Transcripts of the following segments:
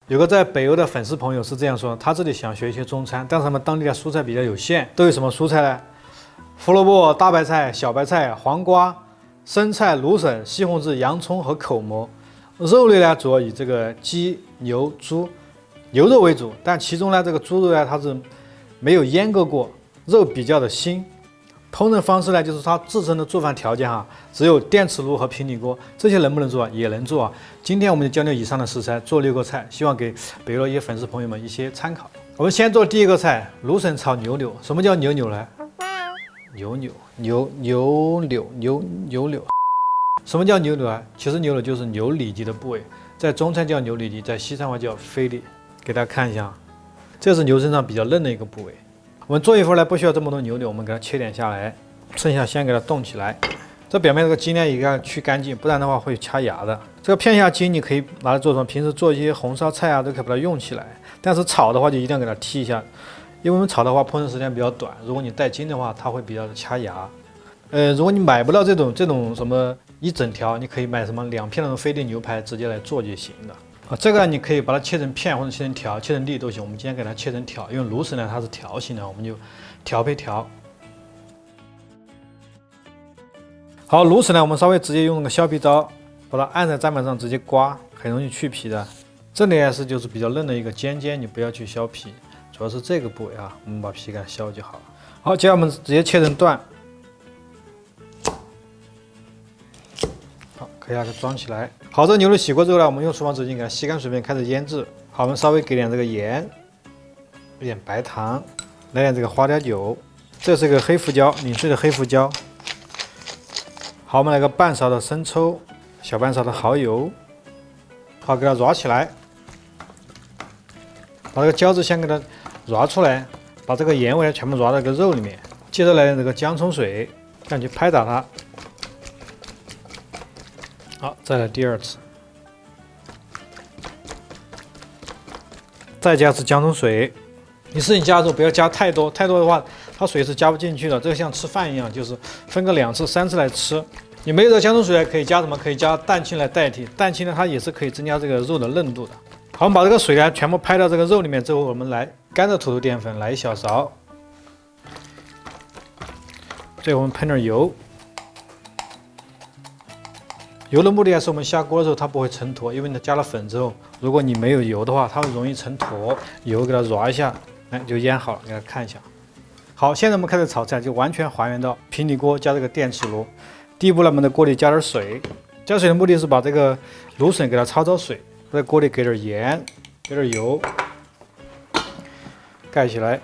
有个在北欧的粉丝朋友是这样说，他这里想学一些中餐，但是他们当地的蔬菜比较有限，都有什么蔬菜呢？胡萝卜、大白菜、小白菜、黄瓜、生菜、芦笋、西红柿、洋葱和口蘑。肉类呢，主要以这个鸡、牛、猪、牛肉为主，但其中呢，这个猪肉呢，它是没有阉割过，肉比较的新。烹饪方式呢，就是它自身的做饭条件只有电磁炉和平底锅，这些能不能做？也能做。今天我们就将就以上的食材做6个菜，希望给北欧的一些粉丝朋友们一些参考。我们先做第一个菜，芦笋炒牛柳。什么叫牛柳呢？牛柳。什么叫牛柳啊？其实牛柳就是牛里脊的部位，在中餐叫牛里脊，在西餐话叫菲力。给大家看一下，这是牛身上比较嫩的一个部位。我们做一份呢，不需要这么多牛柳，我们给它切点下来，剩下先给它冻起来。这表面这个筋呢也要去干净，不然的话会掐牙的。这个片下筋你可以拿来做什么？平时做一些红烧菜都可以把它用起来。但是炒的话就一定要给它剔一下，因为我们炒的话烹饪时间比较短，如果你带筋的话，它会比较的掐牙。如果你买不到这种什么一整条，你可以买什么2片那种菲力牛排直接来做就行了。这个你可以把它切成片或者切成条，切成粒都行。我们今天给它切成条，因为芦笋呢它是条形的，我们就条配条。好，芦笋呢，我们稍微直接用那个削皮刀把它按在砧板上直接刮，很容易去皮的。这里呢就是比较嫩的一个尖尖，你不要去削皮，主要是这个部位我们把皮给它削就好了。好，接下来我们直接切成段。好，可以把它装起来。好，这牛肉洗过之后呢，我们用厨房纸巾给它吸干水分，开始腌制。好，我们稍微给点这个盐，一点白糖，来点这个花雕酒，这是一个黑胡椒，碾碎的黑胡椒。好，我们来个半勺的生抽，小半勺的蚝油。好，给它揉起来，把这个胶质先给它揉出来，把这个盐味全部揉到这个肉里面。接着来点这个姜葱水，这样去拍打它。好，再来第2次，再加次姜葱水。你自己加的时候不要加太多，太多的话它水是加不进去的。这个像吃饭一样，就是分个2次、3次来吃。你没有这个姜葱水，可以加什么？可以加蛋清来代替。蛋清呢，它也是可以增加这个肉的嫩度的。好，我们把这个水呢全部拍到这个肉里面之后，我们来干的土豆淀粉来1小勺，最后我们喷点油。油的目的是我们下锅的时候它不会成坨，因为你加了粉之后，如果你没有油的话，它会容易成坨。油给它揉一下，就腌好了，给大家看一下。好，现在我们开始炒菜，就完全还原到平底锅加这个电磁炉。第一步呢，我们在锅里加点水，加水的目的是把这个芦笋给它焯水，在锅里给点盐，给点油，盖起来，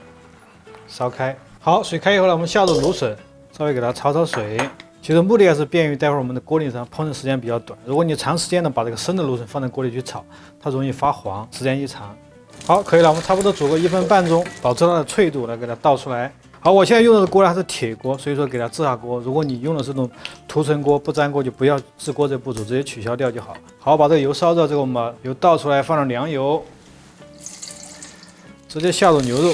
烧开。好，水开以后呢，我们下入芦笋，稍微给它焯水。其实目的还是便于待会儿我们的锅里上烹饪时间比较短。如果你长时间的把这个生的芦笋放在锅里去炒，它容易发黄，时间一长。好，可以了，我们差不多煮个1分半钟，保持它的脆度，来给它倒出来。好，我现在用的锅呢还是铁锅，所以说给它制下锅。如果你用的是这种涂层锅不粘锅，就不要制锅这步骤，直接取消掉就好。好，把这个油烧热之后，我们把油倒出来，放点凉油，直接下入牛肉。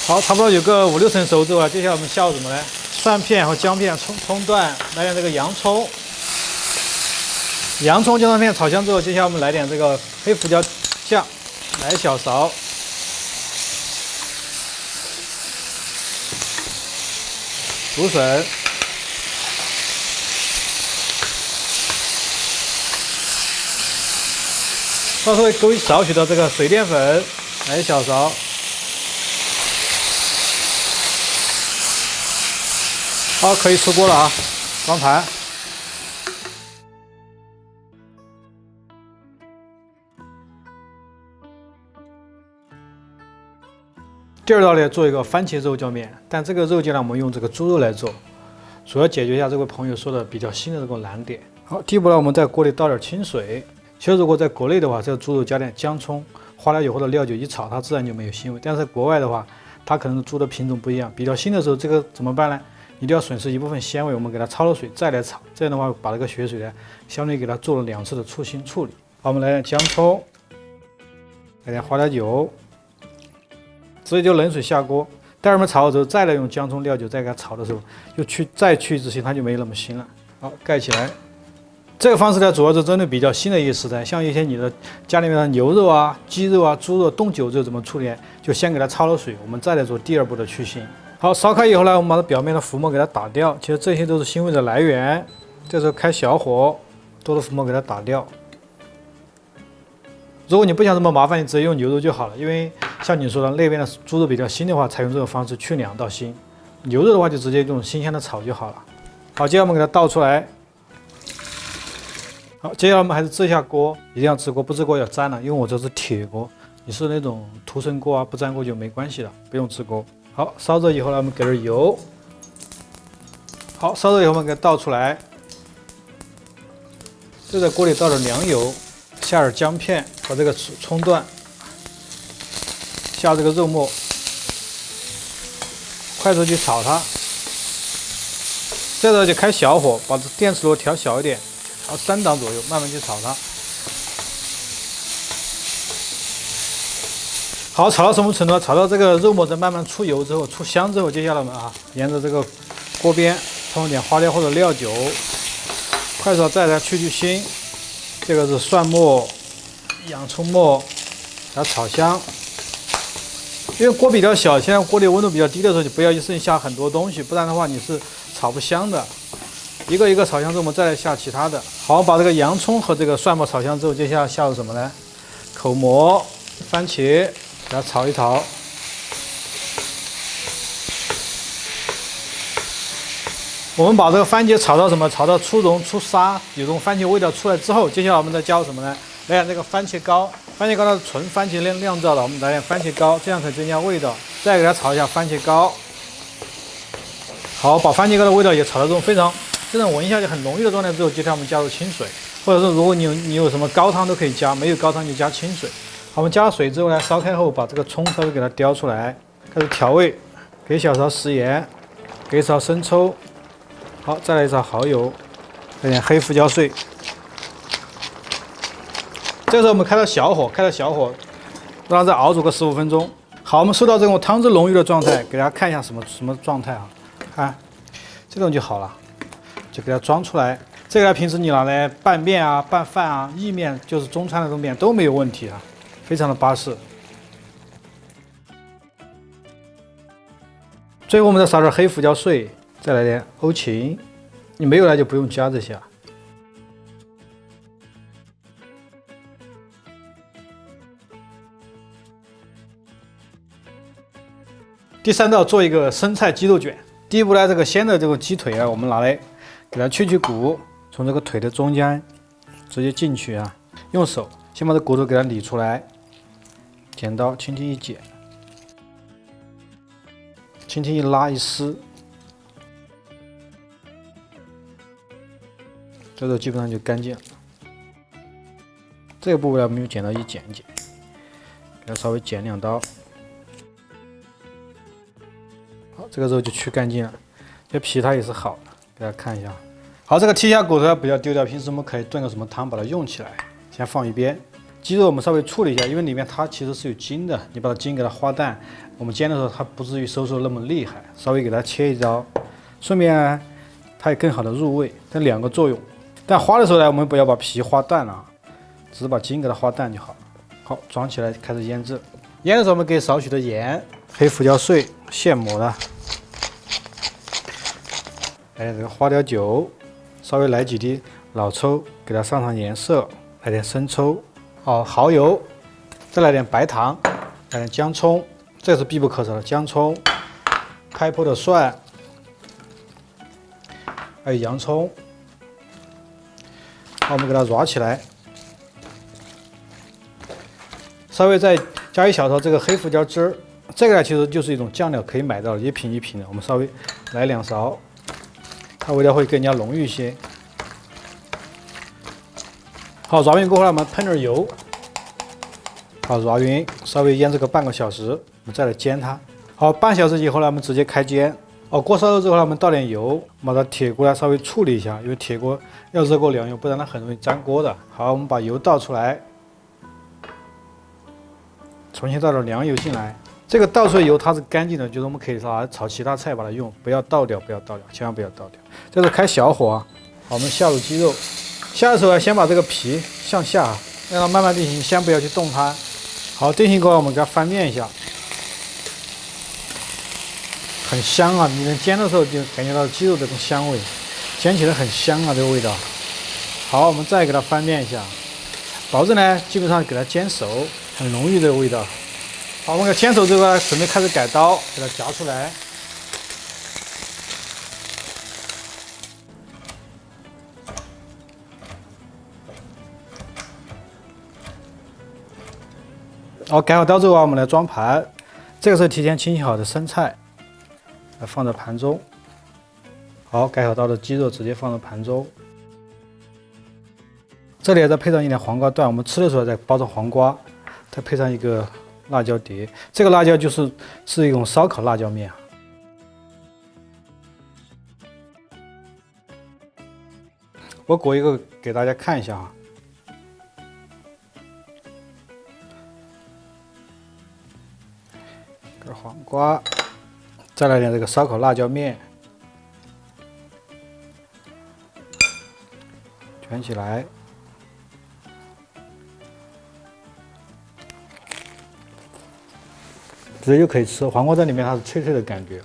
好，差不多有个5、6成熟之后接下来我们下入什么呢？蒜片和姜片、葱段，来点这个洋葱。洋葱、姜片炒香之后，接下来我们来点这个黑胡椒酱，来1小勺。芦笋。稍微勾少许的这个水淀粉，来1小勺。好，可以出锅了装盘。第2道呢，做一个番茄肉酱面，但这个肉酱呢，我们用这个猪肉来做，主要解决一下这位朋友说的比较新的这个难点。好，第一步呢，我们在锅里倒点清水。其实如果在国内的话，这个猪肉加点姜葱、花椒油或者料酒一炒，它自然就没有腥味。但是国外的话，它可能猪的品种不一样，比较新的时候，这个怎么办呢？一定要损失一部分鲜味，我们给它焯了水再来炒，这样的话把这个血水呢，相当于给它做了2次的出腥处理。好，我们来点姜葱，来点花椒油，直接就冷水下锅，待会儿我们炒好之后，再来用姜葱料酒再给它炒的时候，再去一次腥，它就没那么腥了。好，盖起来。这个方式呢，主要是针对比较新的一些食材，像一些你的家里面的牛肉啊、鸡肉啊、猪肉冻久之后怎么处理？就先给它焯了水，我们再来做第二步的去腥。好，烧开以后呢，我们把它表面的浮沫给它打掉。其实这些都是腥味的来源。这时候开小火，多的浮沫给它打掉。如果你不想这么麻烦，你直接用牛肉就好了。因为像你说的，那边的猪肉比较腥的话，采用这种方式去2道腥。牛肉的话，就直接用新鲜的炒就好了。好，接下来我们给它倒出来。好，接下来我们还是支一下锅，一定要支锅，不支锅要粘了，因为我这是铁锅，你是那种涂层锅啊，不粘锅就没关系了，不用支锅。好，烧热以后呢，我们给点油。好，烧热以后我们给它倒出来，就在锅里倒点凉油，下点姜片，把这个葱段，下这个肉末，快速去炒它。这时候就开小火，把电磁炉调小一点。炒3档左右，慢慢去炒它。好，炒到什么程度？炒到这个肉末在慢慢出油之后、出香之后，接下来我们沿着这个锅边冲一点花椒或者料酒，快速再给它去腥。这个是蒜末、洋葱末，给它炒香。因为锅比较小，现在锅里温度比较低的时候，就不要一次性下很多东西，不然的话你是炒不香的。一个一个炒香之后，我们再来下其他的。好，把这个洋葱和这个蒜末炒香之后，接下来下入什么呢？口蘑、番茄，给它炒一炒。我们把这个番茄炒到什么？炒到出蓉出沙，有种番茄味道出来之后，接下来我们再加入什么呢？来点这个番茄膏。番茄膏它是纯番茄酿造的，我们来点番茄膏，这样可以增加味道。再给它炒一下番茄膏。好，把番茄膏的味道也炒到这种非常闻一下就很浓郁的状态之后，接下来我们加入清水，或者说如果你有什么高汤都可以加，没有高汤就加清水。好，我们加了水之后呢，烧开后把这个葱稍微给它雕出来，开始调味，给小勺食盐，给一勺生抽，好，再来一勺蚝油，来点黑胡椒碎。这个时候我们开到小火，让它再熬煮个15分钟。好，我们收到这种汤汁浓郁的状态，给大家看一下什么状态啊？看，这种就好了。就给它装出来，这个平时你拿来拌面啊、拌饭啊、意面，就是中餐的这种面都没有问题啊，非常的巴适。最后我们再撒点黑胡椒碎，再来点欧芹，你没有来就不用加这些。第3道做一个生菜鸡肉卷。第一步呢，这个鲜的这个鸡腿啊，我们拿来。给它去骨，从这个腿的中间直接进去啊，用手先把这骨头给它理出来，剪刀轻轻一剪，轻轻一拉一撕，这时候基本上就干净了。这个部位我们用剪刀一剪一剪，给它稍微剪2刀。好，这个时候就去干净了，这皮它也是好的。给大家看一下，好，这个剔下骨头不要丢掉，平时我们可以炖个什么汤把它用起来，先放一边。鸡肉我们稍微处理一下，因为里面它其实是有筋的，你把它筋给它花淡，我们煎的时候它不至于收缩那么厉害，稍微给它切一刀，顺便它也更好的入味，这2个作用。但花的时候呢，我们不要把皮花淡了，只是把筋给它花淡就好了。好，装起来开始腌制。腌的时候我们给少许的盐、黑胡椒碎现磨的。来点这个花雕酒，稍微来几滴老抽，给它上颜色。来点生抽，好，蚝油，再来点白糖，来点姜葱，这是必不可少的姜葱，开破的蒜，还有洋葱。好，我们给它揉起来，稍微再加一小勺这个黑胡椒汁儿，这个呢其实就是一种酱料，可以买到1瓶1瓶的，我们稍微来2勺。它味道会更加浓郁一些。好，揉匀过后呢，我们喷点油。好，揉匀，稍微腌制个半个小时，我们再来煎它。好，半小时以后呢，我们直接开煎。哦，锅烧热之后呢，我们倒点油，把它铁锅呢稍微处理一下，因为铁锅要热过凉油，不然它很容易粘锅的。好，我们把油倒出来，重新倒点凉油进来，这个倒出来油它是干净的，就是我们可以拿来炒其他菜把它用，不要倒掉，千万不要倒掉。这是开小火啊。好，我们下入鸡肉，下的时候啊，先把这个皮向下，让它慢慢定型，先不要去动它。好，定型过来，我们给它翻面一下，很香啊！你能煎的时候就感觉到鸡肉这种香味，煎起来很香啊，这个味道。好，我们再给它翻面一下，保证呢基本上给它煎熟，很浓郁这个味道。好，我们给煎熟之后呢，准备开始改刀，给它夹出来。好，改好刀之后啊，我们来装盘。这个是提前清洗好的生菜，放在盘中。好，改好刀的鸡肉直接放在盘中。这里再配上一点黄瓜段，我们吃的时候再包上黄瓜，再配上一个辣椒碟。这个辣椒是一种烧烤辣椒面。我裹一个给大家看一下啊。个黄瓜，再来点这个烧烤辣椒面，卷起来。直接就可以吃，黄瓜在里面它是脆脆的感觉。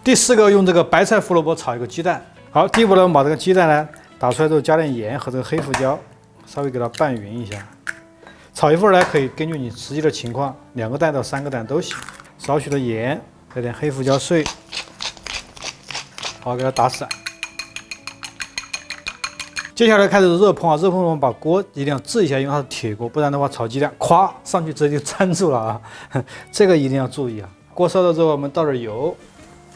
第4个用这个白菜胡萝卜炒一个鸡蛋。好，第一步呢，我们把这个鸡蛋呢打出来之后，加点盐和这个黑胡椒，稍微给它拌匀一下。炒一会儿呢，可以根据你实际的情况，2个蛋到3个蛋都行。少许的盐，再点黑胡椒碎，好，给它打散。接下来开始热烹啊，热烹我们把锅一定要制一下，因为它是铁锅，不然的话炒鸡蛋，咵上去直接就粘住了啊，这个一定要注意啊。锅烧了之后，我们倒点油，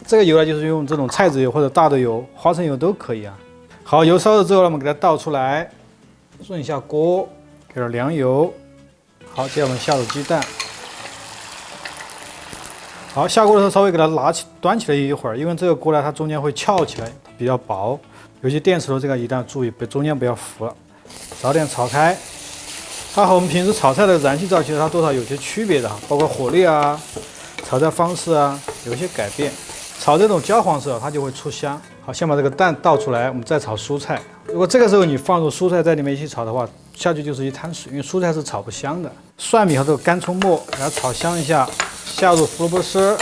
这个油呢就是用这种菜籽油或者大豆油、花生油都可以啊。好，油烧了之后呢，我们给它倒出来，润一下锅，给点凉油。好，接着我们下入鸡蛋。好，下锅的时候稍微给它端起来一会儿，因为这个锅呢它中间会翘起来，比较薄。尤其电磁炉这个一定要注意，中间不要浮了，早点炒开。它和我们平时炒菜的燃气灶其实它多少有些区别的，包括火力啊、炒菜方式啊有一些改变。炒这种焦黄色，它就会出香。好，先把这个蛋倒出来，我们再炒蔬菜。如果这个时候你放入蔬菜在里面一起炒的话，下去就是一滩水，因为蔬菜是炒不香的。蒜米和这个干葱末给它炒香一下，下入胡萝卜丝。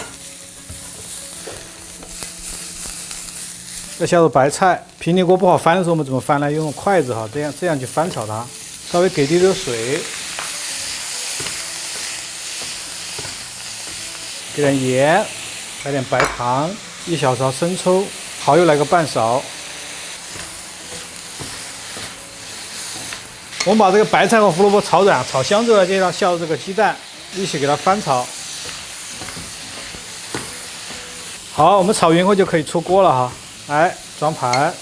再下入白菜，平底锅不好翻的时候，我们怎么翻呢？用筷子哈，这样去翻炒它，稍微给滴点水，给点盐，来点白糖，1小勺生抽，蚝油来个半勺。我们把这个白菜和胡萝卜炒软、炒香之后，接着下入这个鸡蛋，一起给它翻炒。好，我们炒匀后就可以出锅了哈。来装盘，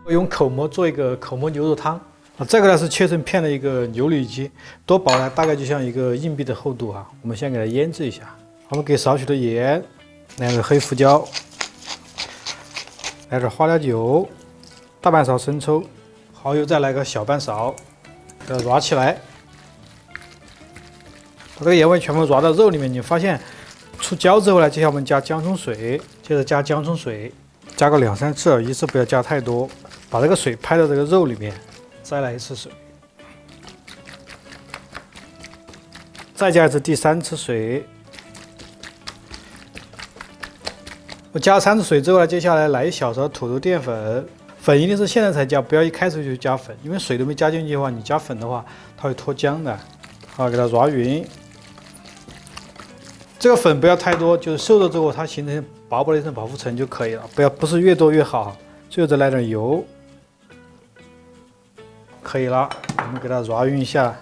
我用口蘑做一个口蘑牛肉汤啊。这个呢是切成片的一个牛里脊，多薄呢？大概就像一个硬币的厚度啊。我们先给它腌制一下，我们给少许的盐，来点黑胡椒，来点花椒酒，大半勺生抽。蚝油再来个小半勺，给它揉起来，把这个盐味全部揉到肉里面。你发现出胶之后呢，接下来我们加姜葱水，接着加姜葱水，加个2、3次，一次不要加太多，把这个水拍到这个肉里面，再来1次水，再加一次第3次水。我加了3次水之后呢，接下来来1小勺土豆淀粉。粉一定是现在才加，不要一开始就加粉，因为水都没加进去的话，你加粉的话，它会脱浆的。好，给它揉匀。这个粉不要太多，就是受热之后它形成薄薄的一层保护层就可以了，不是越多越好。最后再来点油，可以了。我们给它揉匀一下，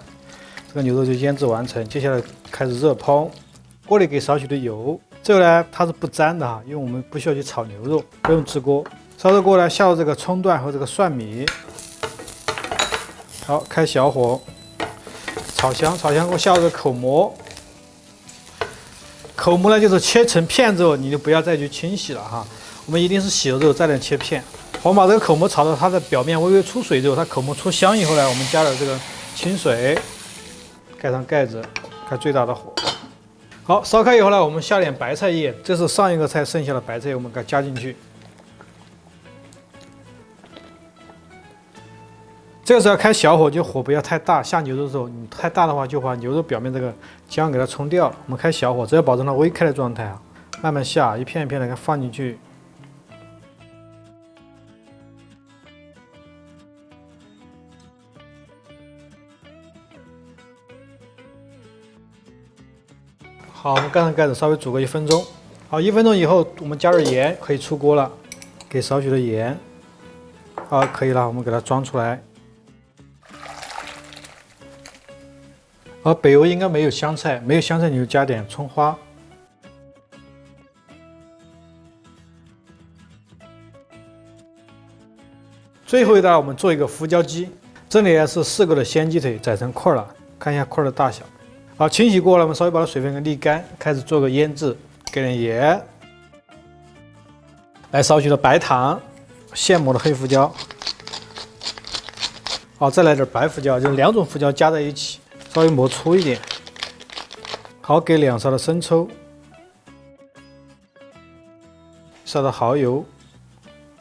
这个牛肉就腌制完成。接下来开始热烹，锅里给少许的油。这个呢它是不粘的哈，因为我们不需要去炒牛肉，不用支锅。烧热锅呢，下入这个葱段和这个蒜米，好，开小火炒香，炒香后下入这个口蘑口蘑呢，就是切成片之后，你就不要再去清洗了哈。我们一定是洗了之后再来切片。我们把这个口蘑炒到它的表面微微出水之后，它口蘑出香以后呢，我们加了这个清水，盖上盖子，开最大的火。好，烧开以后呢，我们下点白菜叶，这是上一个菜剩下的白菜，我们给它加进去。这个时候要开小火，就火不要太大。下牛肉的时候，你太大的话就把牛肉表面这个浆给它冲掉了。我们开小火，只要保证它微开的状态啊，慢慢下，一片一片的给它放进去。好，我们盖上盖子，稍微煮个1分钟。好，1分钟以后，我们加入盐，可以出锅了。给少许的盐。好，可以了，我们给它装出来。好，北欧应该没有香菜，没有香菜你就加点葱花。最后一道我们做一个胡椒鸡，这里是4个的鲜鸡腿宰成块了，看一下块的大小。好，清洗过了，我们稍微把它水分给沥干，开始做个腌制，给点盐，来少许的白糖，现磨的黑胡椒，好，再来点白胡椒，就是2种胡椒加在一起，稍微磨粗一点。好，给2勺的生抽，1勺的蚝油。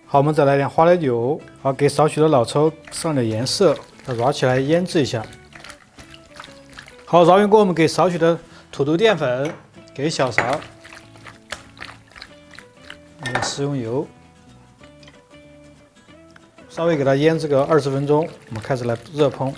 好，我们再来点花椒油。好，给少许的老抽上点颜色，把它揉起来腌制一下。好，揉匀过，我们给少许的土豆淀粉，给1小勺，食用油，稍微给它腌制个20分钟。我们开始来热烹，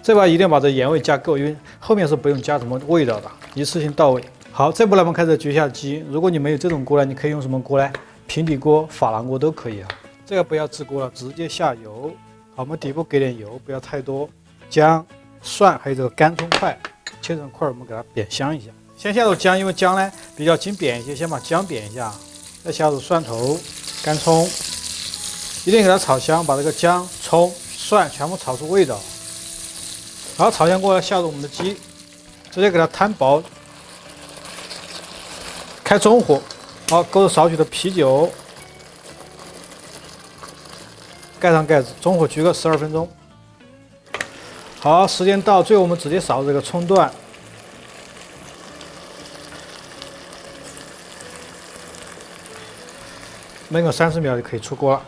这把一定要把这盐味加够，因为后面是不用加什么味道的，一次性到位。好，这步呢我们开始焗一下鸡。如果你没有这种锅呢，你可以用什么锅呢？平底锅、珐琅锅都可以啊。这个不要制锅了，直接下油。好，我们底部给点油，不要太多。姜、蒜还有这个干葱块，切成块，我们给它煸香一下。先下入姜，因为姜呢比较经煸一些，先把姜煸一下。再下入蒜头、干葱，一定给它炒香，把这个姜、葱、蒜全部炒出味道。然后炒香过来，下入我们的鸡，直接给它摊薄，开中火。好，勾入少许的啤酒，盖上盖子，中火焗个12分钟。好，时间到，最后我们直接撒入这个葱段，焖个30秒就可以出锅了。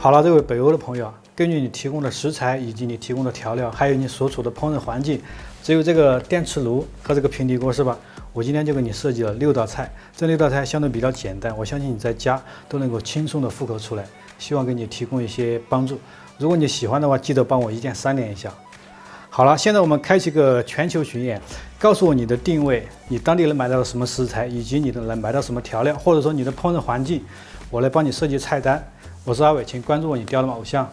好了，这位北欧的朋友啊，根据你提供的食材以及你提供的调料，还有你所处的烹饪环境，只有这个电磁炉和这个平底锅是吧？我今天就给你设计了6道菜，这6道菜相对比较简单，我相信你在家都能够轻松的复刻出来，希望给你提供一些帮助。如果你喜欢的话，记得帮我一键3连一下。好了，现在我们开启个全球巡演，告诉我你的定位，你当地能买到什么食材，以及你能买到什么调料，或者说你的烹饪环境，我来帮你设计菜单。我是阿伟，请关注我，你雕了吗，偶像。